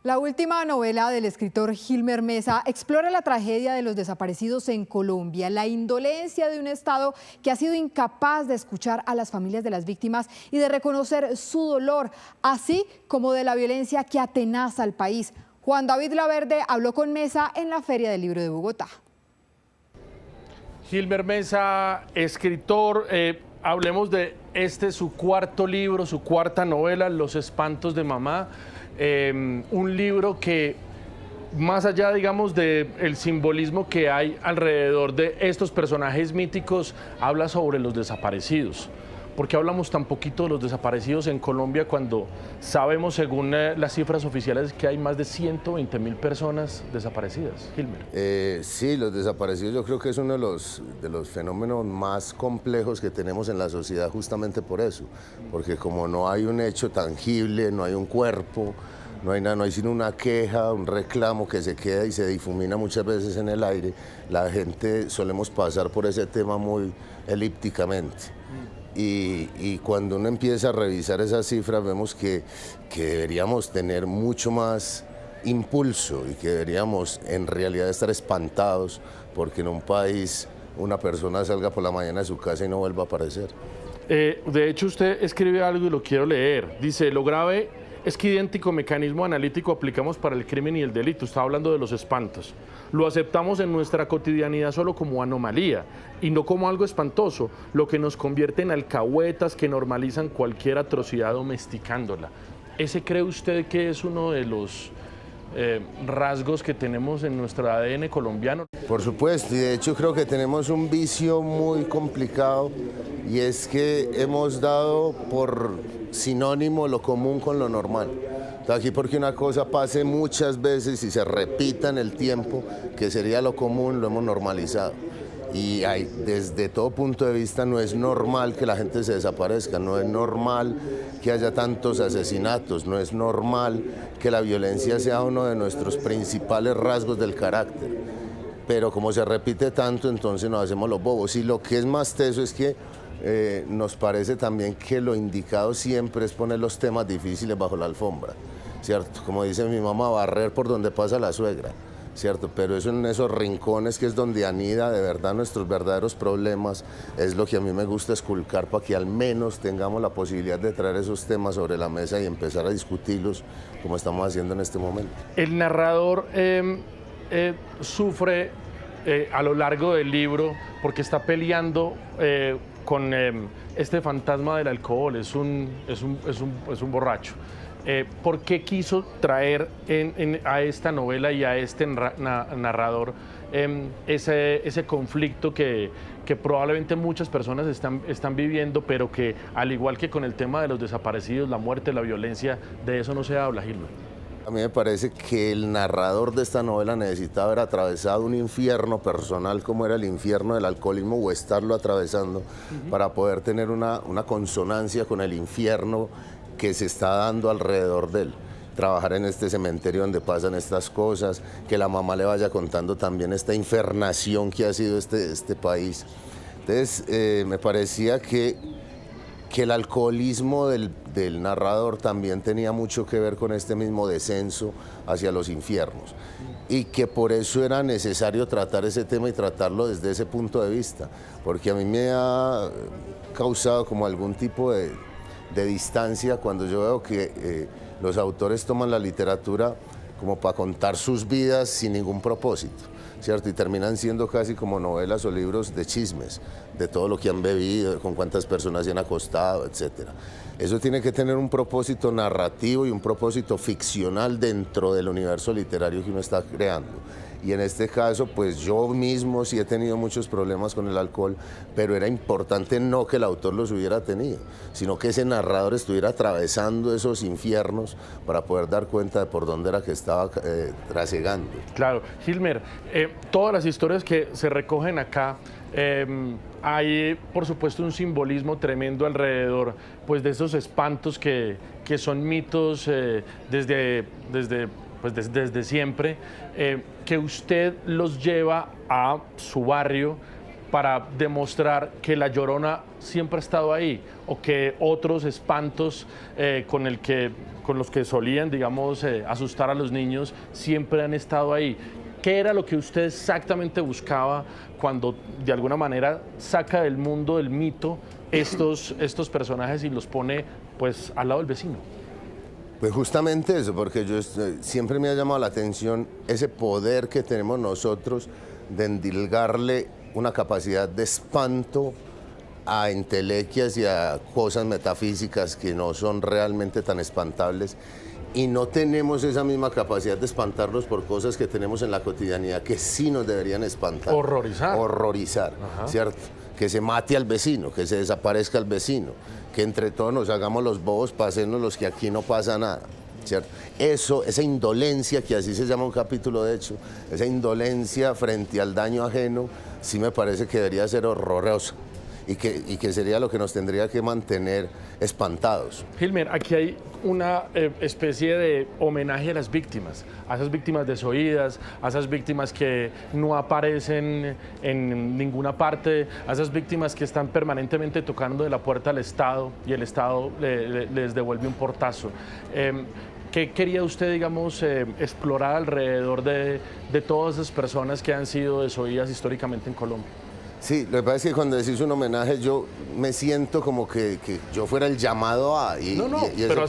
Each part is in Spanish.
La última novela del escritor Gilmer Mesa explora la tragedia de los desaparecidos en Colombia, la indolencia de un Estado que ha sido incapaz de escuchar a las familias de las víctimas y de reconocer su dolor, así como de la violencia que atenaza al país. Juan David Laverde habló con Mesa en la Feria del Libro de Bogotá. Gilmer Mesa, escritor, hablemos de su cuarto libro, su cuarta novela, Los espantos de mamá. Un libro que, más allá, digamos, del simbolismo que hay alrededor de estos personajes míticos, habla sobre los desaparecidos. ¿Por qué hablamos tan poquito de los desaparecidos en Colombia cuando sabemos, según las cifras oficiales, que hay más de 120.000 personas desaparecidas? Gilmer. Sí, los desaparecidos yo creo que es uno de los fenómenos más complejos que tenemos en la sociedad, justamente por eso, porque como no hay un hecho tangible, no hay un cuerpo, no hay nada, no hay sino una queja, un reclamo que se queda y se difumina muchas veces en el aire, la gente solemos pasar por ese tema muy elípticamente. Y cuando uno empieza a revisar esas cifras vemos que deberíamos tener mucho más impulso y que deberíamos en realidad estar espantados porque en un país una persona salga por la mañana de su casa y no vuelva a aparecer. De hecho, usted escribe algo y lo quiero leer. Dice, lo grave es que idéntico mecanismo analítico aplicamos para el crimen y el delito. Está hablando de los espantos. Lo aceptamos en nuestra cotidianidad solo como anomalía y no como algo espantoso, lo que nos convierte en alcahuetas que normalizan cualquier atrocidad domesticándola. ¿Ese cree usted que es uno de los rasgos que tenemos en nuestro ADN colombiano? Por supuesto, y de hecho creo que tenemos un vicio muy complicado y es que hemos dado por sinónimo lo común con lo normal. Aquí porque una cosa pase muchas veces y se repita en el tiempo, que sería lo común, lo hemos normalizado. Y desde todo punto de vista no es normal que la gente se desaparezca, no es normal que haya tantos asesinatos, no es normal que la violencia sea uno de nuestros principales rasgos del carácter. Pero como se repite tanto, entonces nos hacemos los bobos. Y lo que es más teso es que nos parece también que lo indicado siempre es poner los temas difíciles bajo la alfombra, ¿cierto? Como dice mi mamá, barrer por donde pasa la suegra, ¿cierto? Pero eso en esos rincones que es donde anida de verdad nuestros verdaderos problemas, es lo que a mí me gusta esculcar para que al menos tengamos la posibilidad de traer esos temas sobre la mesa y empezar a discutirlos como estamos haciendo en este momento. El narrador sufre a lo largo del libro porque está peleando con este fantasma del alcohol, es un borracho. ¿Por qué quiso traer a esta novela y a este narrador ese conflicto que probablemente muchas personas están viviendo, pero que al igual que con el tema de los desaparecidos, la muerte, la violencia, de eso no se habla, Gilmer? A mí me parece que el narrador de esta novela necesitaba haber atravesado un infierno personal como era el infierno del alcoholismo o estarlo atravesando para poder tener una consonancia con el infierno que se está dando alrededor de él. Trabajar en este cementerio donde pasan estas cosas, que la mamá le vaya contando también esta infernación que ha sido este país. Entonces me parecía que el alcoholismo del narrador también tenía mucho que ver con este mismo descenso hacia los infiernos y que por eso era necesario tratar ese tema y tratarlo desde ese punto de vista, porque a mí me ha causado como algún tipo de distancia cuando yo veo que los autores toman la literatura como para contar sus vidas sin ningún propósito, ¿cierto? Y terminan siendo casi como novelas o libros de chismes, de todo lo que han bebido, con cuántas personas se han acostado, etc. Eso tiene que tener un propósito narrativo y un propósito ficcional dentro del universo literario que uno está creando. Y en este caso, pues yo mismo sí he tenido muchos problemas con el alcohol, pero era importante no que el autor los hubiera tenido, sino que ese narrador estuviera atravesando esos infiernos para poder dar cuenta de por dónde era que estaba trasegando. Claro, Gilmer, todas las historias que se recogen acá, hay por supuesto un simbolismo tremendo alrededor pues, de esos espantos que son mitos desde siempre, que usted los lleva a su barrio para demostrar que la Llorona siempre ha estado ahí, o que otros espantos con el que con los que solían, digamos, asustar a los niños, siempre han estado ahí. ¿Qué era lo que usted exactamente buscaba cuando de alguna manera saca del mundo del mito estos personajes y los pone pues al lado del vecino? Pues justamente eso, porque siempre me ha llamado la atención ese poder que tenemos nosotros de endilgarle una capacidad de espanto a entelequias y a cosas metafísicas que no son realmente tan espantables, y no tenemos esa misma capacidad de espantarlos por cosas que tenemos en la cotidianidad que sí nos deberían espantar. Horrorizar. Horrorizar, ¿cierto? Que se mate al vecino, que se desaparezca al vecino, que entre todos nos hagamos los bobos, pasémonos los que aquí no pasa nada, ¿cierto? Eso, esa indolencia, que así se llama un capítulo de hecho, esa indolencia frente al daño ajeno, sí me parece que debería ser horrorosa y que sería lo que nos tendría que mantener espantados. Hilmer, aquí hay una especie de homenaje a las víctimas, a esas víctimas desoídas, a esas víctimas que no aparecen en ninguna parte, a esas víctimas que están permanentemente tocando de la puerta al Estado y el Estado les devuelve un portazo. ¿Qué quería usted, digamos, explorar alrededor de todas esas personas que han sido desoídas históricamente en Colombia? Sí, lo que pasa es que cuando decís un homenaje yo me siento como que yo fuera el llamado a... Y pero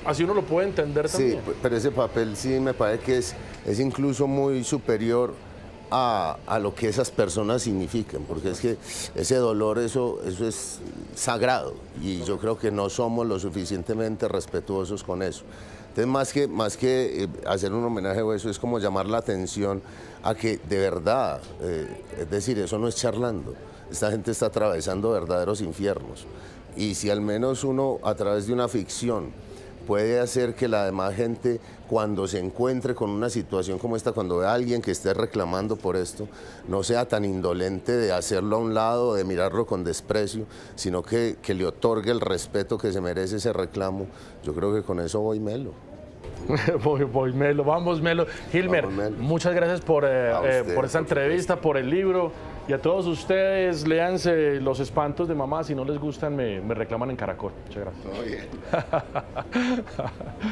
así uno lo puede entender también. Sí, pero ese papel sí me parece que es incluso muy superior a lo que esas personas significan, porque es que ese dolor, eso es sagrado, y yo creo que no somos lo suficientemente respetuosos con eso. Entonces, más que hacer un homenaje o eso, es como llamar la atención a que de verdad, es decir, eso no es charlando, esta gente está atravesando verdaderos infiernos, y si al menos uno a través de una ficción puede hacer que la demás gente, cuando se encuentre con una situación como esta, cuando vea a alguien que esté reclamando por esto, no sea tan indolente de hacerlo a un lado, de mirarlo con desprecio, sino que le otorgue el respeto que se merece ese reclamo. Yo creo que con eso voy melo. Voy Melo, vamos Melo. Hilmer, vamos, Melo. Muchas gracias por esta entrevista, por el libro, y a todos ustedes, léanse Los espantos de mamá. Si no les gustan, me reclaman en Caracol. Muchas gracias. Muy bien.